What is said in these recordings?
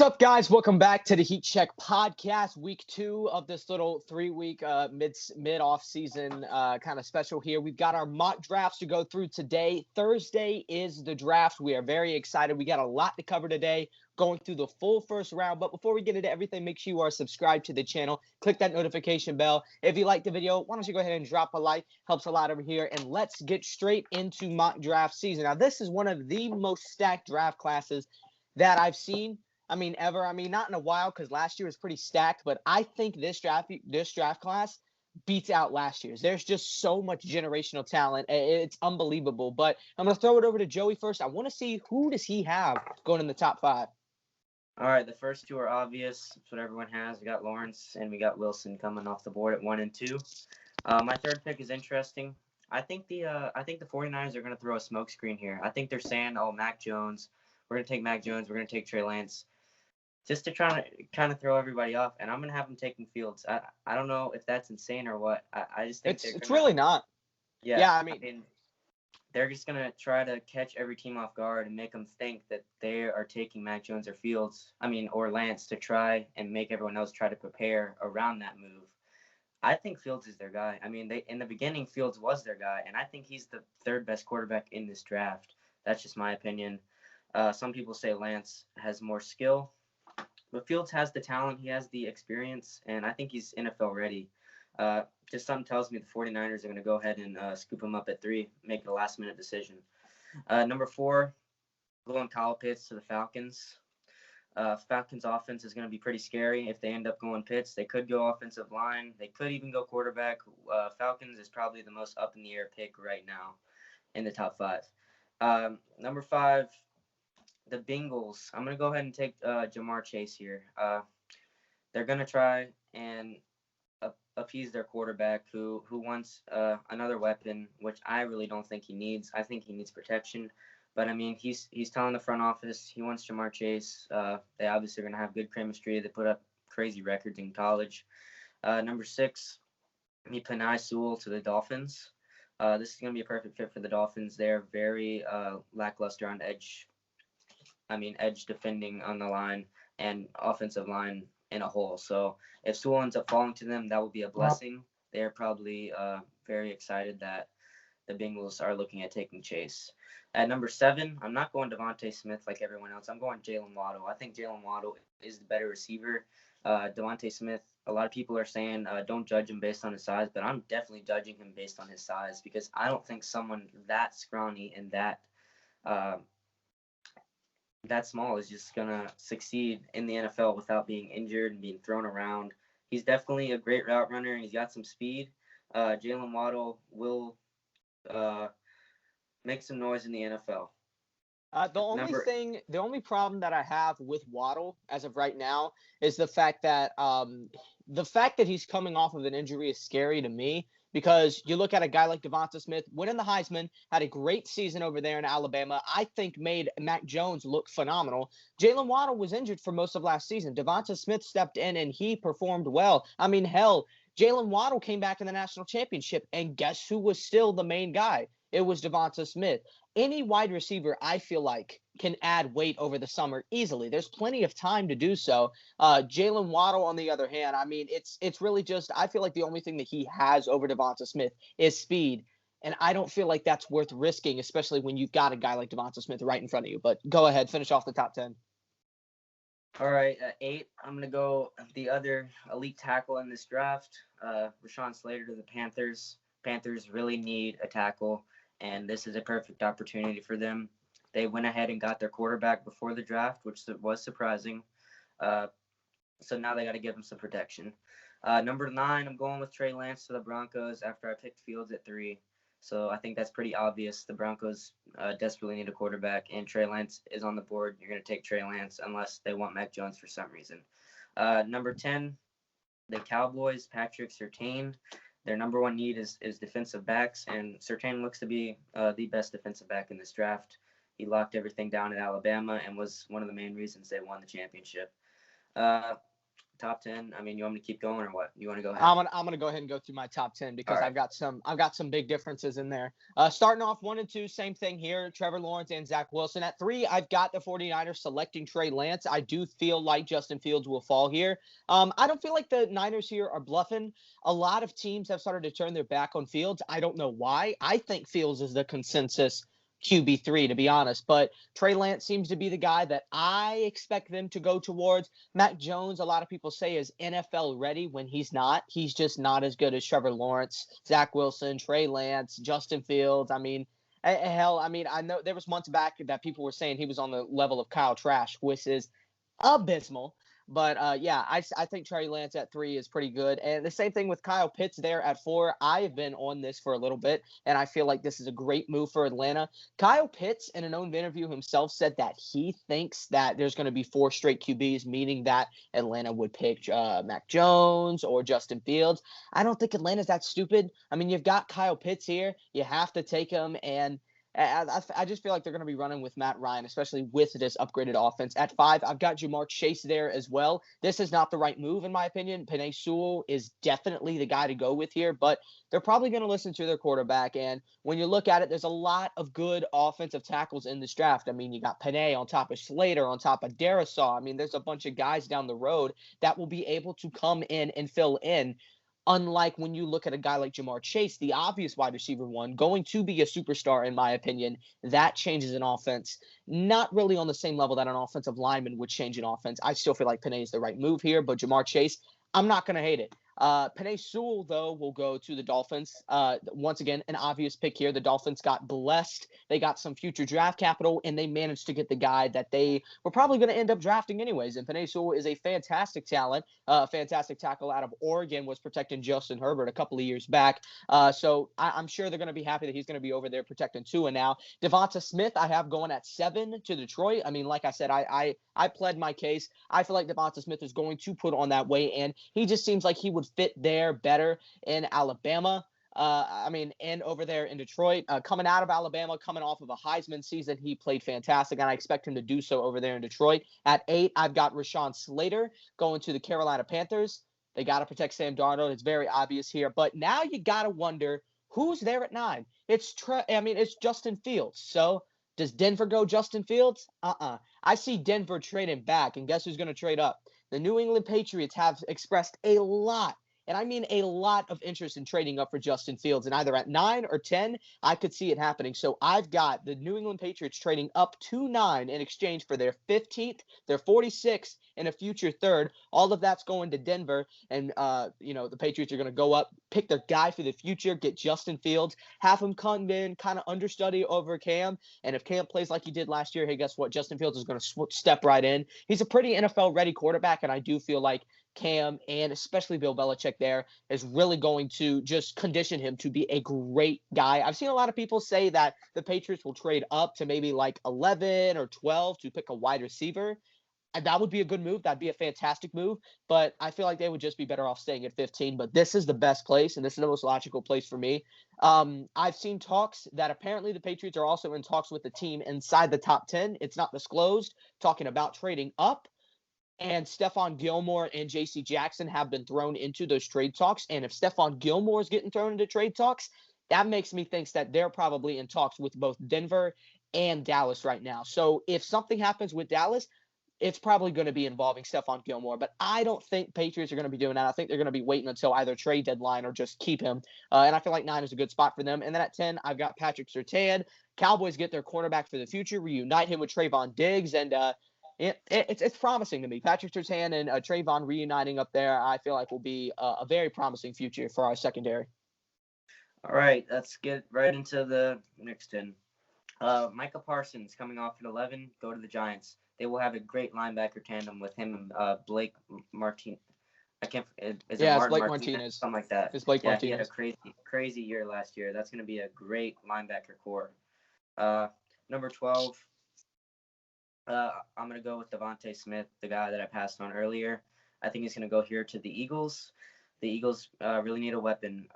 up, guys? Welcome back to the Heat Check podcast, week 2 of this little 3-week mid-off season kind of special here. We've got our mock drafts to go through today. Thursday is the draft. We are very excited. We got a lot to cover today, going through the full first round. But before we get into everything, make sure you are subscribed to the channel. Click that notification bell. If you like the video, why don't you go ahead and drop a like? Helps a lot over here. And let's get straight into mock draft season. Now, this is one of the most stacked draft classes that I've seen. Ever. Not in a while, because last year was pretty stacked, but I think this draft class beats out last year's. There's just so much generational talent. It's unbelievable. But I'm going to throw it over to Joey first. I want to see, who does he have going in the top 5? All right, the first two are obvious. That's what everyone has. We got Lawrence and we got Wilson coming off the board at 1 and 2. My third pick is interesting. I think the 49ers are going to throw a smokescreen here. I think they're saying, Mac Jones. We're going to take Mac Jones. We're going to take Trey Lance. Just to try to kind of throw everybody off, and I'm going to have them taking Fields. I don't know if that's insane or what. I just think it's really not. Yeah, they're just going to try to catch every team off guard and make them think that they are taking Mac Jones or Fields, or Lance, to try and make everyone else try to prepare around that move. I think Fields is their guy. In the beginning, Fields was their guy, and I think he's the third best quarterback in this draft. That's just my opinion. Some people say Lance has more skill. But Fields has the talent, he has the experience, and I think he's NFL ready. Just something tells me the 49ers are going to go ahead and scoop him up at 3, make it a last-minute decision. Number 4, going Kyle Pitts to the Falcons. Falcons' offense is going to be pretty scary if they end up going Pitts. They could go offensive line. They could even go quarterback. Falcons is probably the most up-in-the-air pick right now in the top 5. Number 5. The Bengals. I'm going to go ahead and take Jamar Chase here. They're going to try and appease their quarterback who wants another weapon, which I really don't think he needs. I think he needs protection. But, he's telling the front office he wants Jamar Chase. They obviously are going to have good chemistry. They put up crazy records in college. Number 6, Penei Sewell to the Dolphins. This is going to be a perfect fit for the Dolphins. They're very lackluster on edge defending on the line and offensive line in a whole. So if Sewell ends up falling to them, that would be a blessing. They're probably very excited that the Bengals are looking at taking Chase. At number 7, I'm not going Devontae Smith like everyone else. I'm going Jalen Waddle. I think Jalen Waddle is the better receiver. Devontae Smith, a lot of people are saying don't judge him based on his size, but I'm definitely judging him based on his size because I don't think someone that scrawny and that small is just going to succeed in the NFL without being injured and being thrown around. He's definitely a great route runner, and he's got some speed. Jalen Waddle will make some noise in the NFL. The only problem that I have with Waddle as of right now is the fact that he's coming off of an injury is scary to me. Because you look at a guy like Devonta Smith, winning the Heisman, had a great season over there in Alabama, I think made Mac Jones look phenomenal. Jalen Waddle was injured for most of last season. Devonta Smith stepped in, and he performed well. Jalen Waddle came back in the national championship, and guess who was still the main guy? It was Devonta Smith. Any wide receiver, I feel like, can add weight over the summer easily. There's plenty of time to do so. Jalen Waddle, on the other hand, it's really just, I feel like the only thing that he has over Devonta Smith is speed. And I don't feel like that's worth risking, especially when you've got a guy like Devonta Smith right in front of you. But go ahead, finish off the top 10. All right, at 8, I'm going to go the other elite tackle in this draft, Rashawn Slater to the Panthers. Panthers really need a tackle, and this is a perfect opportunity for them. They went ahead and got their quarterback before the draft, which was surprising. So now they got to give him some protection. Number 9, I'm going with Trey Lance to the Broncos after I picked Fields at 3. So I think that's pretty obvious. The Broncos desperately need a quarterback, and Trey Lance is on the board. You're going to take Trey Lance unless they want Mac Jones for some reason. Number 10, the Cowboys, Patrick Surtain. Their number 1 need is defensive backs, and Surtain looks to be the best defensive back in this draft. He locked everything down at Alabama and was one of the main reasons they won the championship. top 10? I mean, you want me to keep going or what? You want to go ahead? I'm gonna go ahead and go through my top 10 because All I've got some big differences in there. Starting off 1 and 2, same thing here. Trevor Lawrence and Zach Wilson. At 3, I've got the 49ers selecting Trey Lance. I do feel like Justin Fields will fall here. I don't feel like the Niners here are bluffing. A lot of teams have started to turn their back on Fields. I don't know why. I think Fields is the consensus QB3, to be honest. But Trey Lance seems to be the guy that I expect them to go towards. Mac Jones, a lot of people say, is NFL ready when he's not. He's just not as good as Trevor Lawrence, Zach Wilson, Trey Lance, Justin Fields. I mean, hell, I mean, I know there was months back that people were saying he was on the level of Kyle Trask, which is abysmal. But yeah, I think Trey Lance at 3 is pretty good. And the same thing with Kyle Pitts there at 4. I have been on this for a little bit, and I feel like this is a great move for Atlanta. Kyle Pitts, in an own interview himself, said that he thinks that there's going to be 4 straight QBs, meaning that Atlanta would pick Mac Jones or Justin Fields. I don't think Atlanta's that stupid. I mean, you've got Kyle Pitts here. You have to take him, and I just feel like they're going to be running with Matt Ryan, especially with this upgraded offense. At 5, I've got Jamar Chase there as well. This is not the right move, in my opinion. Penei Sewell is definitely the guy to go with here, but they're probably going to listen to their quarterback. And when you look at it, there's a lot of good offensive tackles in this draft. I mean, you got Penei on top of Slater, on top of Darisaw. I mean, there's a bunch of guys down the road that will be able to come in and fill in. Unlike when you look at a guy like Jamar Chase, the obvious wide receiver one, going to be a superstar, in my opinion, that changes an offense. Not really on the same level that an offensive lineman would change an offense. I still feel like Penei is the right move here, but Jamar Chase, I'm not going to hate it. Penei Sewell, though, will go to the Dolphins. Once again, an obvious pick here. The Dolphins got blessed. They got some future draft capital, and they managed to get the guy that they were probably going to end up drafting anyways. And Penei Sewell is a fantastic talent, fantastic tackle out of Oregon, was protecting Justin Herbert a couple of years back. So I'm sure they're going to be happy that he's going to be over there protecting Tua now. Devonta Smith, I have going at 7 to Detroit. I mean, like I said, I pled my case. I feel like Devonta Smith is going to put on that weight, and he just seems like he would fit there better in Alabama. And over there in Detroit, coming out of Alabama, coming off of a Heisman season, he played fantastic, and I expect him to do so over there in Detroit. At 8, I've got Rashawn Slater going to the Carolina Panthers. They got to protect Sam Darnold. It's very obvious here, but now you got to wonder who's there at 9. It's Justin Fields. So does Denver go Justin Fields? I see Denver trading back, and guess who's going to trade up? The New England Patriots have expressed a lot, and I mean a lot of interest in trading up for Justin Fields. And either at 9 or 10, I could see it happening. So I've got the New England Patriots trading up to 9 in exchange for their 15th, their 46th, and a future 3rd. All of that's going to Denver. And, the Patriots are going to go up, pick their guy for the future, get Justin Fields, have him come in, kind of understudy over Cam. And if Cam plays like he did last year, hey, guess what? Justin Fields is going to step right in. He's a pretty NFL-ready quarterback, and I do feel like Cam and especially Bill Belichick there is really going to just condition him to be a great guy. I've seen a lot of people say that the Patriots will trade up to maybe like 11 or 12 to pick a wide receiver. And that would be a good move. That'd be a fantastic move. But I feel like they would just be better off staying at 15. But this is the best place, and this is the most logical place for me. I've seen talks that apparently the Patriots are also in talks with the team inside the top 10. It's not disclosed, talking about trading up. And Stephon Gilmore and J.C. Jackson have been thrown into those trade talks. And if Stephon Gilmore is getting thrown into trade talks, that makes me think that they're probably in talks with both Denver and Dallas right now. So if something happens with Dallas, it's probably going to be involving Stephon Gilmore. But I don't think Patriots are going to be doing that. I think they're going to be waiting until either trade deadline or just keep him. And I feel like 9 is a good spot for them. And then at 10, I've got Patrick Surtain. Cowboys get their quarterback for the future, reunite him with Trayvon Diggs, and it's promising to me. Patrick Surtain and Trayvon reuniting up there, I feel like will be a very promising future for our secondary. All right, let's get right into the next 10. Micah Parsons coming off at 11, go to the Giants. They will have a great linebacker tandem with him and Blake Martinez. Is it Martin Blake Martinez? Something like that. It's Blake Martinez. He had a crazy year last year. That's going to be a great linebacker core. Number 12, I'm going to go with Devonta Smith, the guy that I passed on earlier. I think he's going to go here to the Eagles. The Eagles really need a weapon.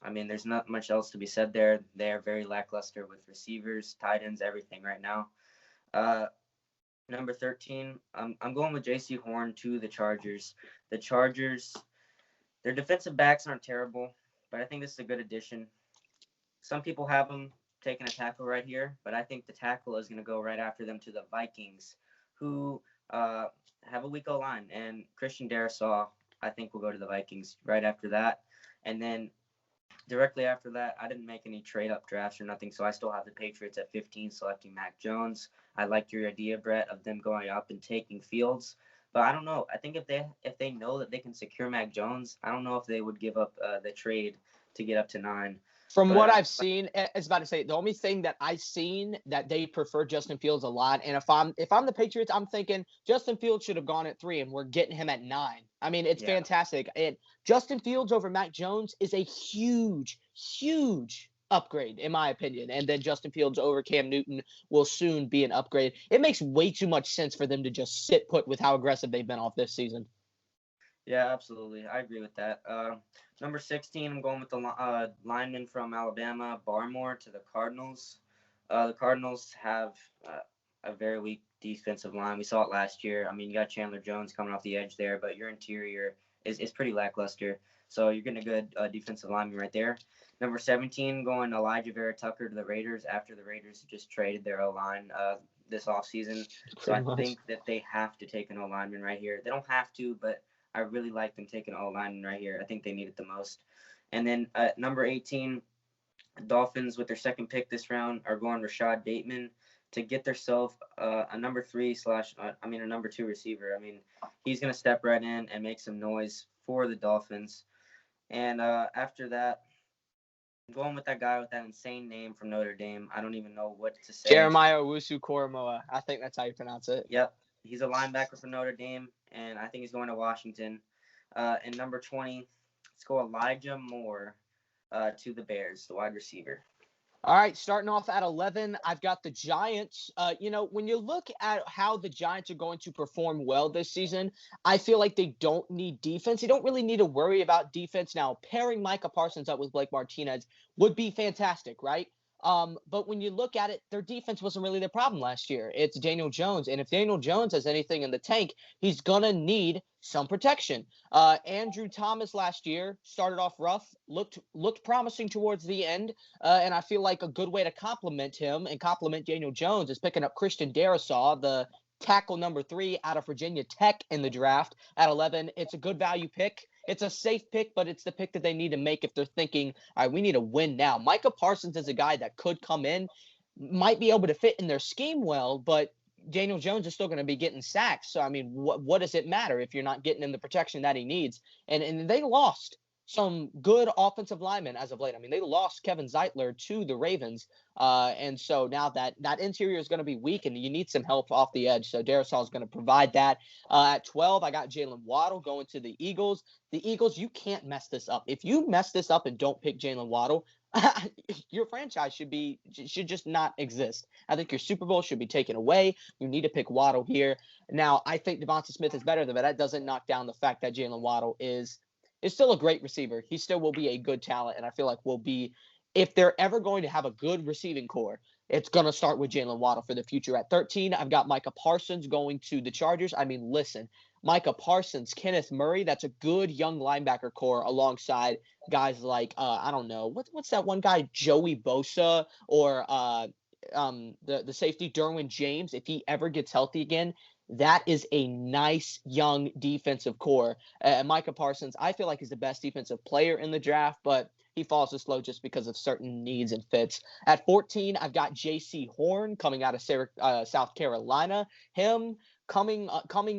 There's not much else to be said there. They're very lackluster with receivers, tight ends, everything right now. Number 13, I'm going with J.C. Horn to the Chargers. The Chargers, their defensive backs aren't terrible, but I think this is a good addition. Some people have them taking a tackle right here, but I think the tackle is going to go right after them to the Vikings, who have a weak O-line. And Christian Darrisaw, I think, will go to the Vikings right after that. And then directly after that, I didn't make any trade-up drafts or nothing, so I still have the Patriots at 15 selecting Mac Jones. I liked your idea, Brett, of them going up and taking Fields. But I don't know. I think if they know that they can secure Mac Jones, I don't know if they would give up the trade to get up to 9. From But what I've seen, I was about to say the only thing that I've seen that they prefer Justin Fields a lot. And if I'm the Patriots, I'm thinking Justin Fields should have gone at 3, and we're getting him at 9. I mean, it's fantastic. And Justin Fields over Mac Jones is a huge, huge upgrade in my opinion. And then Justin Fields over Cam Newton will soon be an upgrade. It makes way too much sense for them to just sit put with how aggressive they've been off this season. Yeah, absolutely. I agree with that. Number 16, I'm going with the lineman from Alabama, Barmore, to the Cardinals. The Cardinals have a very weak defensive line. We saw it last year. I mean, you got Chandler Jones coming off the edge there, but your interior is pretty lackluster. So you're getting a good defensive lineman right there. Number 17, going Elijah Vera Tucker to the Raiders after the Raiders just traded their O-line this offseason. So I think that they have to take an O-lineman right here. They don't have to, but I really like them taking O-lineman right here. I think they need it the most. And then number 18, Dolphins with their second pick this round are going Rashad Bateman to get themselves a number 3 a number 2 receiver. I mean, he's going to step right in and make some noise for the Dolphins. And after that, I'm going with that guy with that insane name from Notre Dame. I don't even know what to say. Jeremiah Owusu-Koramoah. I think that's how you pronounce it. Yep. He's a linebacker for Notre Dame, and I think he's going to Washington. And number 20, let's go Elijah Moore to the Bears, the wide receiver. All right, starting off at 11, I've got the Giants. When you look at how the Giants are going to perform well this season, I feel like they don't need defense. They don't really need to worry about defense. Now, pairing Micah Parsons up with Blake Martinez would be fantastic, right? But when you look at it, their defense wasn't really their problem last year. It's Daniel Jones. And if Daniel Jones has anything in the tank, he's going to need some protection. Andrew Thomas last year started off rough, looked promising towards the end. And I feel like a good way to compliment him and compliment Daniel Jones is picking up Christian Darrisaw, the tackle number 3 out of Virginia Tech in the draft at 11. It's a good value pick. It's a safe pick, but it's the pick that they need to make if they're thinking, all right, we need to win now. Micah Parsons is a guy that could come in, might be able to fit in their scheme well, but Daniel Jones is still going to be getting sacks. So, I mean, what does it matter if you're not getting in the protection that he needs? And they lost some good offensive linemen as of late. I mean, they lost Kevin Zeitler to the Ravens. And so now that interior is going to be weak and you need some help off the edge. So Darrisaw is going to provide that. At 12, I got Jalen Waddle going to the Eagles. The Eagles, you can't mess this up. If you mess this up and don't pick Jalen Waddle, your franchise should just not exist. I think your Super Bowl should be taken away. You need to pick Waddle here. Now, I think Devonta Smith is better, but that doesn't knock down the fact that Jalen Waddle is still a great receiver. He still will be a good talent, and I feel like will be, if they're ever going to have a good receiving core, it's going to start with Jalen Waddle for the future. At 13, I've got Micah Parsons going to the Chargers. I mean, listen, Micah Parsons, Kenneth Murray, that's a good young linebacker core alongside guys like, I don't know, what's that one guy, Joey Bosa, or the safety Derwin James, if he ever gets healthy again. That is a nice young defensive core. Micah Parsons, I feel like he's the best defensive player in the draft, but he falls this low just because of certain needs and fits. At 14, I've got J.C. Horn coming out of South Carolina. Him coming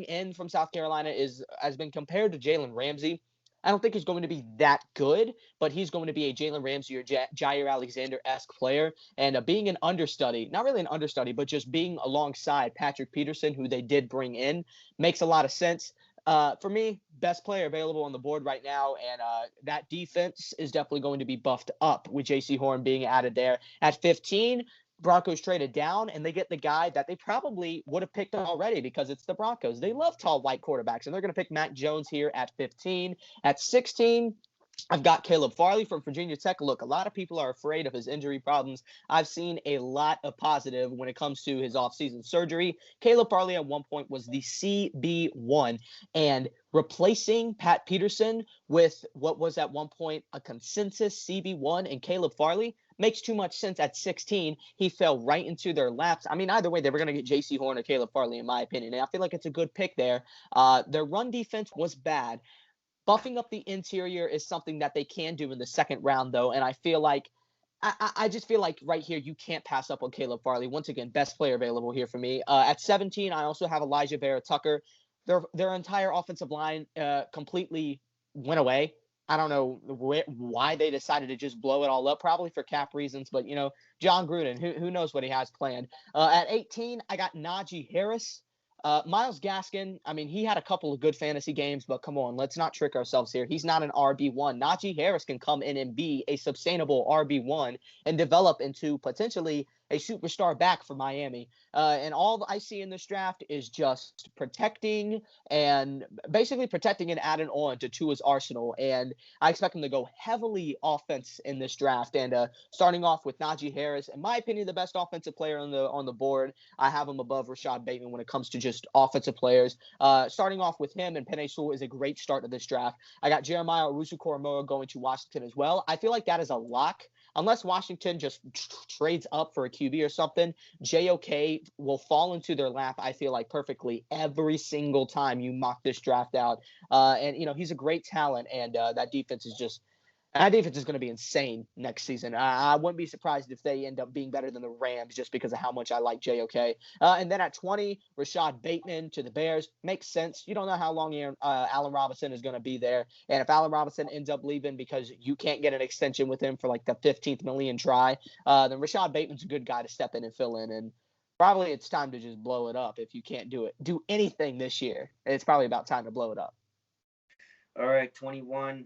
in from South Carolina has been compared to Jalen Ramsey. I don't think he's going to be that good, but he's going to be a Jalen Ramsey or Jair Alexander-esque player. And being an understudy, not really an understudy, but just being alongside Patrick Peterson, who they did bring in, makes a lot of sense. For me, best player available on the board right now, and that defense is definitely going to be buffed up with J.C. Horn being added there. At 15, Broncos traded down, and they get the guy that they probably would have picked already because it's the Broncos. They love tall white quarterbacks, and they're going to pick Mac Jones here at 15. At 16, I've got Caleb Farley from Virginia Tech. Look, a lot of people are afraid of his injury problems. I've seen a lot of positive when it comes to his offseason surgery. Caleb Farley at one point was the CB1, and replacing Pat Peterson with what was at one point a consensus CB1 and Caleb Farley makes too much sense at 16. He fell right into their laps. I mean, either way, they were going to get J.C. Horn or Caleb Farley, in my opinion, and I feel like it's a good pick there. Their run defense was bad. Buffing up the interior is something that they can do in the second round, though, and I feel like I just feel like right here you can't pass up on Caleb Farley. Once again, best player available here for me. At 17, I also have Elijah Vera Tucker. Their entire offensive line completely went away. I don't know why they decided to just blow it all up. Probably for cap reasons, but John Gruden, who knows what he has planned. At 18, I got Najee Harris. Myles Gaskin, I mean, he had a couple of good fantasy games, but come on, let's not trick ourselves here. He's not an RB1. Najee Harris can come in and be a sustainable RB1 and develop into potentially a superstar back for Miami. And all I see in this draft is just protecting and adding on to Tua's arsenal. And I expect him to go heavily offense in this draft. And starting off with Najee Harris, in my opinion, the best offensive player on the board. I have him above Rashad Bateman when it comes to just offensive players. Starting off with him and Penei Sewell is a great start to this draft. I got Jeremiah Owusu-Koramoah going to Washington as well. I feel like that is a lock. Unless Washington just trades up for a QB or something, JOK will fall into their lap, I feel like, perfectly every single time you mock this draft out. And he's a great talent, and that defense is going to be insane next season. I wouldn't be surprised if they end up being better than the Rams just because of how much I like JOK. And then at 20, Rashad Bateman to the Bears. Makes sense. You don't know how long Allen Robinson is going to be there. And if Allen Robinson ends up leaving because you can't get an extension with him for like the 15th million try, then Rashad Bateman's a good guy to step in and fill in. And probably it's time to just blow it up if you can't do anything this year. It's probably about time to blow it up. All right, 21.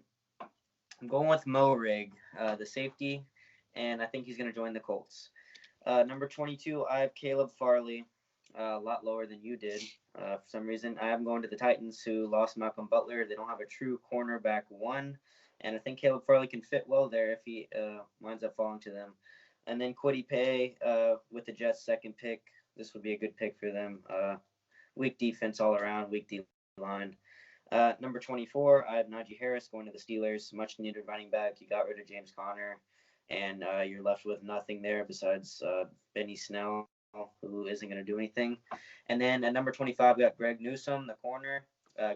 I'm going with Mo Rig, the safety, and I think he's going to join the Colts. Number 22, I have Caleb Farley, a lot lower than you did. For some reason, I am going to the Titans, who lost Malcolm Butler. They don't have a true cornerback one, and I think Caleb Farley can fit well there if he winds up falling to them. And then Kwity Paye with the Jets' second pick. This would be a good pick for them. Weak defense all around, weak D-line. Number 24, I have Najee Harris going to the Steelers. Much needed running back. You got rid of James Conner, and you're left with nothing there besides Benny Snell, who isn't going to do anything. And then at number 25, we got Greg Newsome, the corner,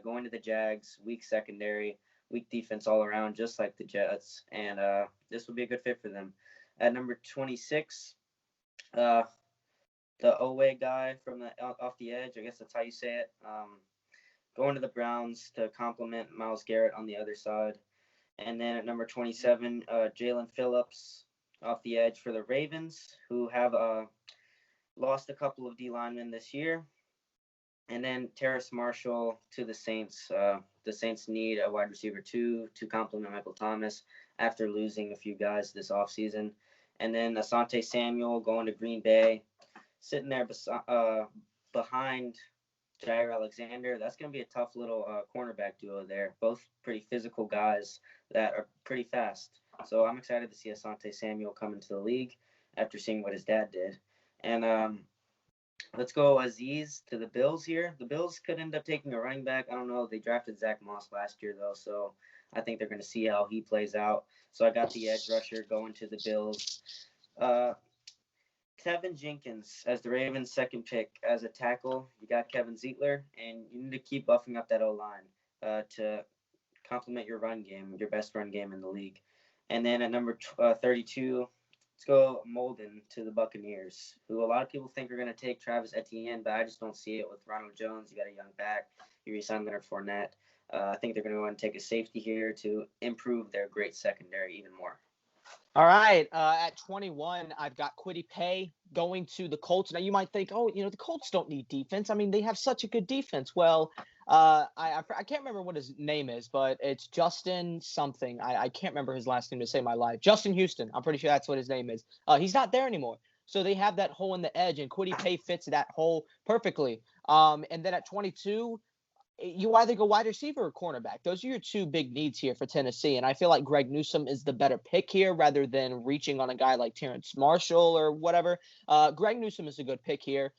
going to the Jags. Weak secondary, weak defense all around, just like the Jets. And this would be a good fit for them. At number 26, the Owe guy from off the edge, I guess that's how you say it. Going to the Browns to complement Myles Garrett on the other side. And then at number 27, Jalen Phillips off the edge for the Ravens, who have lost a couple of D linemen this year. And then Terrace Marshall to the Saints. The Saints need a wide receiver to complement Michael Thomas after losing a few guys this offseason. And then Asante Samuel going to Green Bay, sitting there behind Jair Alexander. That's going to be a tough little cornerback duo there. Both pretty physical guys that are pretty fast. So I'm excited to see Asante Samuel come into the league after seeing what his dad did. And let's go Aziz to the Bills here. The Bills could end up taking a running back. I don't know. They drafted Zach Moss last year, though, so I think they're going to see how he plays out. So I got the edge rusher going to the Bills. Kevin Jenkins as the Ravens' second pick as a tackle. You got Kevin Zeitler, and you need to keep buffing up that O-line to complement your run game, your best run game in the league. And then at number 32, let's go Molden to the Buccaneers, who a lot of people think are going to take Travis Etienne, but I just don't see it with Ronald Jones. You got a young back. You re-signed Leonard Fournette. I think they're going to want to take a safety here to improve their great secondary even more. All right. At 21, I've got Kwity Paye going to the Colts. Now, you might think, the Colts don't need defense. I mean, they have such a good defense. Well, I can't remember what his name is, but it's Justin something. I can't remember his last name to save my life. Justin Houston. I'm pretty sure that's what his name is. He's not there anymore. So they have that hole in the edge, and Kwity Paye fits that hole perfectly. And then at 22, you either go wide receiver or cornerback. Those are your two big needs here for Tennessee. And I feel like Greg Newsome is the better pick here rather than reaching on a guy like Terrence Marshall or whatever. Greg Newsome is a good pick here.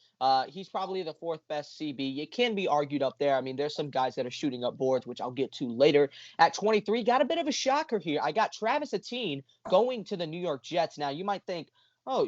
He's probably the fourth best CB. It can be argued up there. I mean, there's some guys that are shooting up boards, which I'll get to later. At 23, got a bit of a shocker here. I got Travis Etienne going to the New York Jets. Now, you might think, oh,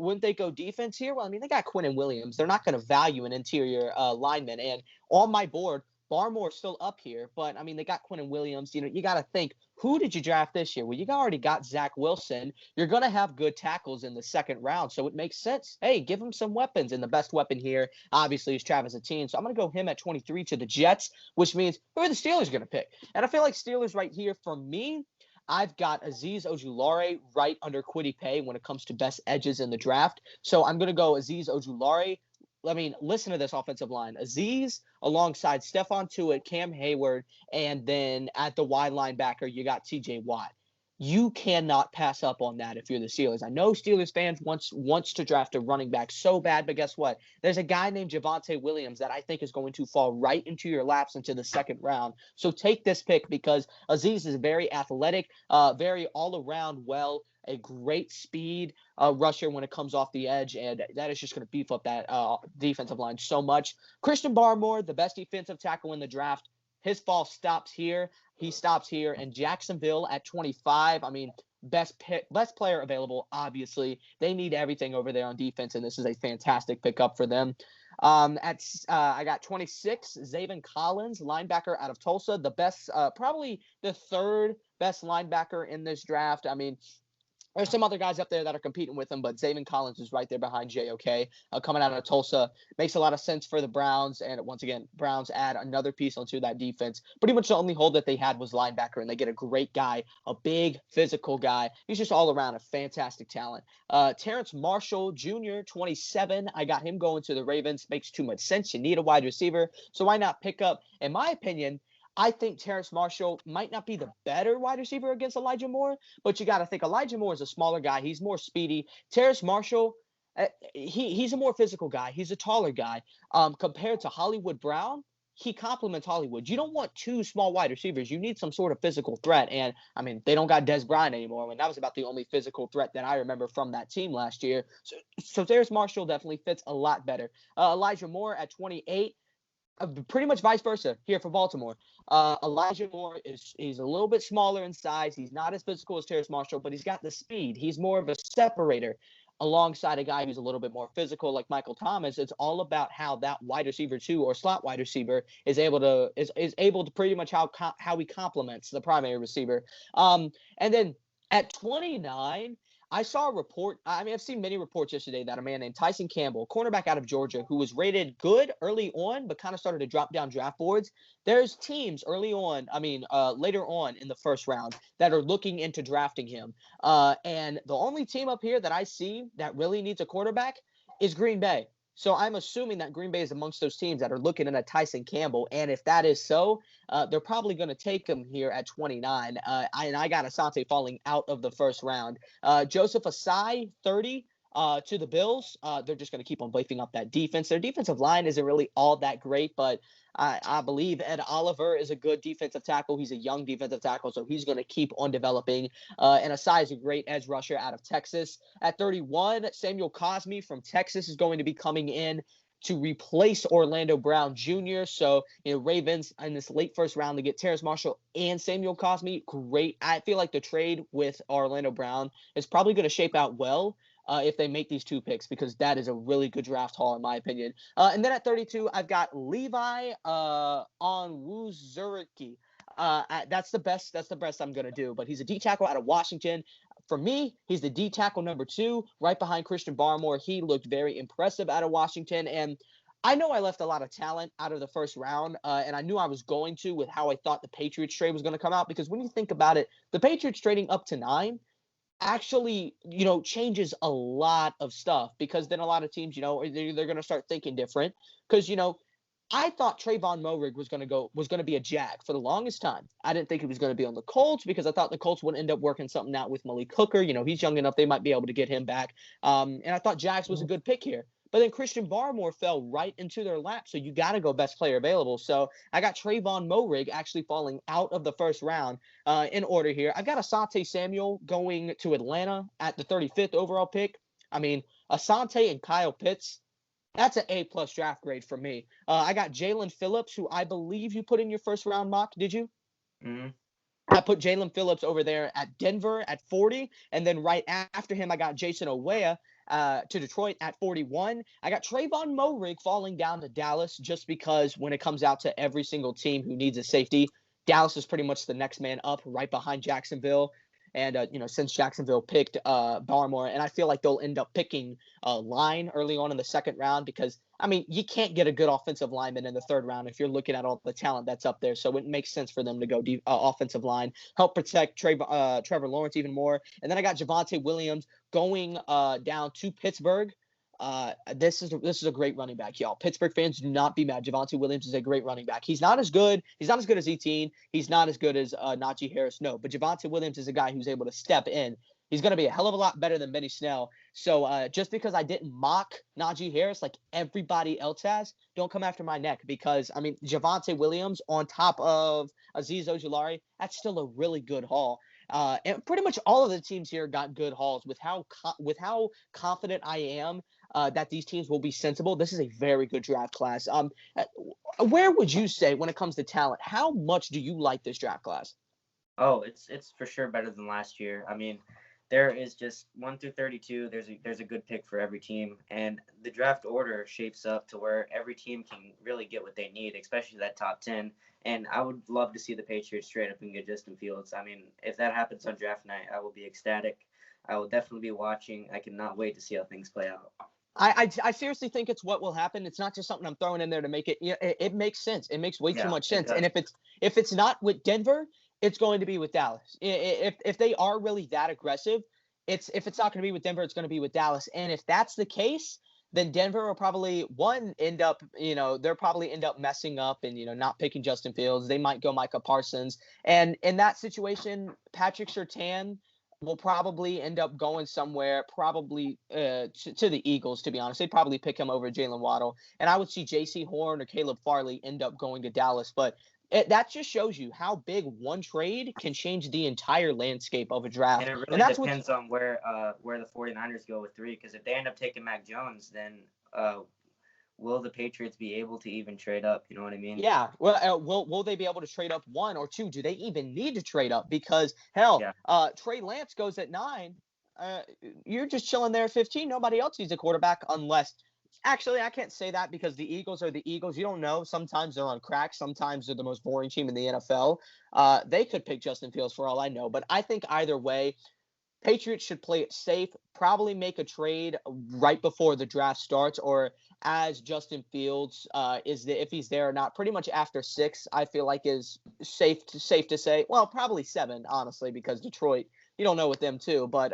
wouldn't they go defense here? Well, I mean, they got Quinnen Williams. They're not going to value an interior lineman. And on my board, Barmore's still up here, but I mean, they got Quinnen Williams. You got to think, who did you draft this year? Well, you already got Zach Wilson. You're going to have good tackles in the second round, so it makes sense. Hey, give him some weapons, and the best weapon here, obviously, is Travis Etienne. So I'm going to go him at 23 to the Jets, which means who are the Steelers going to pick? And I feel like Steelers right here, for me, I've got Azeez Ojulari right under Kwity Paye when it comes to best edges in the draft. So I'm going to go Azeez Ojulari. I mean, listen to this offensive line. Azeez alongside Stephon Tuitt, Cam Hayward, and then at the wide linebacker, you got TJ Watt. You cannot pass up on that if you're the Steelers. I know Steelers fans wants to draft a running back so bad, but guess what? There's a guy named Javonte Williams that I think is going to fall right into your laps into the second round. So take this pick because Azeez is very athletic, very all-around well, a great speed rusher when it comes off the edge, and that is just going to beef up that defensive line so much. Christian Barmore, the best defensive tackle in the draft, his fall stops here. He stops here. And Jacksonville at 25, I mean, best player available, obviously. They need everything over there on defense, and this is a fantastic pickup for them. I got 26, Zaven Collins, linebacker out of Tulsa, the best, probably the third best linebacker in this draft. I mean, there's some other guys up there that are competing with him, but Zaven Collins is right there behind JOK, coming out of Tulsa. Makes a lot of sense for the Browns, and once again, Browns add another piece onto that defense. Pretty much the only hole that they had was linebacker, and they get a great guy, a big physical guy. He's just all around a fantastic talent. Terrence Marshall Jr., 27. I got him going to the Ravens. Makes too much sense. You need a wide receiver, so why not pick up, in my opinion, I think Terrence Marshall might not be the better wide receiver against Elijah Moore, but you got to think Elijah Moore is a smaller guy. He's more speedy. Terrence Marshall, he's a more physical guy. He's a taller guy. Compared to Hollywood Brown, he complements Hollywood. You don't want two small wide receivers. You need some sort of physical threat. And, I mean, they don't got Des Bryant anymore. And that was about the only physical threat that I remember from that team last year. So Terrence Marshall definitely fits a lot better. Elijah Moore at 28. Pretty much vice versa here for Baltimore. Elijah Moore he's a little bit smaller in size. He's not as physical as Terrence Marshall, but he's got the speed. He's more of a separator alongside a guy who's a little bit more physical like Michael Thomas. It's all about how that wide receiver too, or slot wide receiver, is able to pretty much how he complements the primary receiver. And then at 29, I saw a report. I mean, I've seen many reports yesterday that a man named Tyson Campbell, cornerback out of Georgia, who was rated good early on, but kind of started to drop down draft boards. There's teams early on, later on in the first round that are looking into drafting him. And the only team up here that I see that really needs a quarterback is Green Bay. So I'm assuming that Green Bay is amongst those teams that are looking at Tyson Campbell. And if that is so, they're probably going to take him here at 29. And I got Asante falling out of the first round. Joseph Asai, 30. To the Bills, they're just going to keep on beefing up that defense. Their defensive line isn't really all that great, but I believe Ed Oliver is a good defensive tackle. He's a young defensive tackle, so he's going to keep on developing. And Asai is a great edge rusher out of Texas. At 31, Samuel Cosmi from Texas is going to be coming in to replace Orlando Brown Jr. So, Ravens in this late first round to get Terrace Marshall and Samuel Cosmi, great. I feel like the trade with Orlando Brown is probably going to shape out well if they make these two picks, because that is a really good draft haul in my opinion. And then at 32, I've got Levi Onwuzurike. That's the best I'm going to do, but he's a D tackle out of Washington. For me, he's the D tackle number 2, right behind Christian Barmore. He looked very impressive out of Washington, and I know I left a lot of talent out of the first round, and I knew I was going to with how I thought the Patriots trade was going to come out, because when you think about it, the Patriots trading up to 9 actually, changes a lot of stuff, because then a lot of teams, they're going to start thinking different, because, I thought Trayvon Moehrig was going to be a Jag for the longest time. I didn't think he was going to be on the Colts, because I thought the Colts would end up working something out with Malik Hooker. He's young enough, they might be able to get him back. And I thought Jags was a good pick here. but then Christian Barmore fell right into their lap. So you got to go best player available. So I got Trayvon Moehrig actually falling out of the first round in order here. I've got Asante Samuel going to Atlanta at the 35th overall pick. I mean, Asante and Kyle Pitts, that's an A-plus draft grade for me. I got Jalen Phillips, who I believe you put in your first round mock. Did you? Mm-hmm. I put Jalen Phillips over there at Denver at 40, and then right after him, I got Jason Owea to Detroit at 41. I got Trayvon Moehrig falling down to Dallas just because when it comes out to every single team who needs a safety, Dallas is pretty much the next man up right behind Jacksonville. And, since Jacksonville picked Barmore, and I feel like they'll end up picking line early on in the second round because, I mean, you can't get a good offensive lineman in the third round if you're looking at all the talent that's up there. So it makes sense for them to go offensive line, help protect Trevor Lawrence even more. And then I got Javonte Williams going down to Pittsburgh. This is a great running back, y'all. Pittsburgh fans, do not be mad. Javonte Williams is a great running back. He's not as good. He's not as good as Etienne. He's not as good as Najee Harris. No, but Javonte Williams is a guy who's able to step in. He's going to be a hell of a lot better than Benny Snell. So just because I didn't mock Najee Harris like everybody else has, don't come after my neck because, I mean, Javonte Williams on top of Azeez Ojulari, that's still a really good haul. And pretty much all of the teams here got good hauls with how confident I am that these teams will be sensible. This is a very good draft class. Where would you say when it comes to talent, how much do you like this draft class? Oh, it's for sure better than last year. I mean, there is just 1 through 32. There's a good pick for every team, and the draft order shapes up to where every team can really get what they need, especially that top 10. And I would love to see the Patriots straight up and get Justin Fields. I mean, if that happens on draft night, I will be ecstatic. I will definitely be watching. I cannot wait to see how things play out. I seriously think it's what will happen. It's not just something I'm throwing in there to make it. It makes sense. It makes way too much sense. And if it's not with Denver, it's going to be with Dallas. If they are really that aggressive, if it's not going to be with Denver, it's going to be with Dallas. And if that's the case, then Denver will probably they'll probably end up messing up and not picking Justin Fields. They might go Micah Parsons. And in that situation, Patrick Surtain will probably end up going somewhere, probably to the Eagles, to be honest. They'd probably pick him over Jalen Waddle. And I would see J.C. Horn or Caleb Farley end up going to Dallas. But that just shows you how big one trade can change the entire landscape of a draft. And it really depends on where the 49ers go with 3, because if they end up taking Mac Jones, then will the Patriots be able to even trade up? You know what I mean? Yeah. Well, will they be able to trade up 1 or 2? Do they even need to trade up? Because, hell, Trey Lance goes at 9. You're just chilling there at 15. Nobody else needs a quarterback unless – actually, I can't say that because the Eagles are the Eagles. You don't know. Sometimes they're on crack. Sometimes they're the most boring team in the NFL. They could pick Justin Fields for all I know. But I think either way, Patriots should play it safe, probably make a trade right before the draft starts or as Justin Fields if he's there or not. Pretty much after 6, I feel like is safe to say. Well, probably 7, honestly, because Detroit, you don't know with them too. But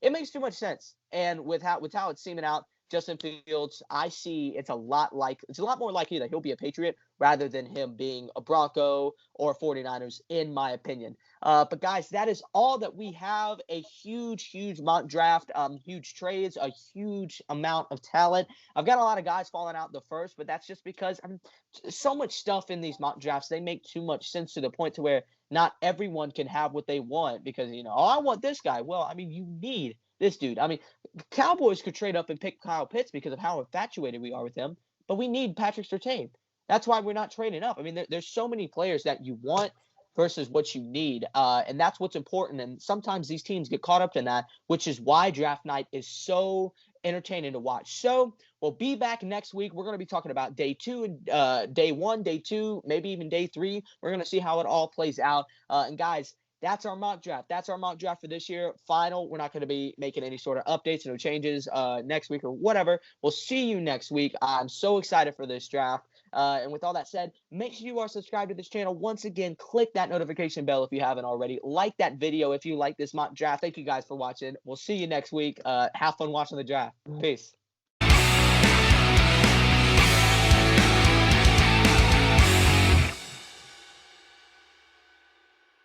it makes too much sense. And with how it's seeming out, Justin Fields, I see it's a lot more likely that he'll be a Patriot rather than him being a Bronco or 49ers, in my opinion. But guys, that is all that we have. A huge mock draft, huge trades, a huge amount of talent. I've got a lot of guys falling out the first, but that's just because so much stuff in these mock drafts. They make too much sense to the point to where not everyone can have what they want because, I want this guy. Well, I mean, you need this dude. I mean, Cowboys could trade up and pick Kyle Pitts because of how infatuated we are with him, but we need Patrick Surtain. That's why we're not trading up. I mean, there's so many players that you want versus what you need, and that's what's important. And sometimes these teams get caught up in that, which is why draft night is so entertaining to watch. So we'll be back next week. We're going to be talking about day 2 and day 1, day 2, maybe even day 3. We're going to see how it all plays out. And guys, that's our mock draft. That's our mock draft for this year. Final. We're not going to be making any sort of updates, no changes next week or whatever. We'll see you next week. I'm so excited for this draft. And with all that said, make sure you are subscribed to this channel. Once again, click that notification bell if you haven't already. Like that video if you like this mock draft. Thank you guys for watching. We'll see you next week. Have fun watching the draft. Peace.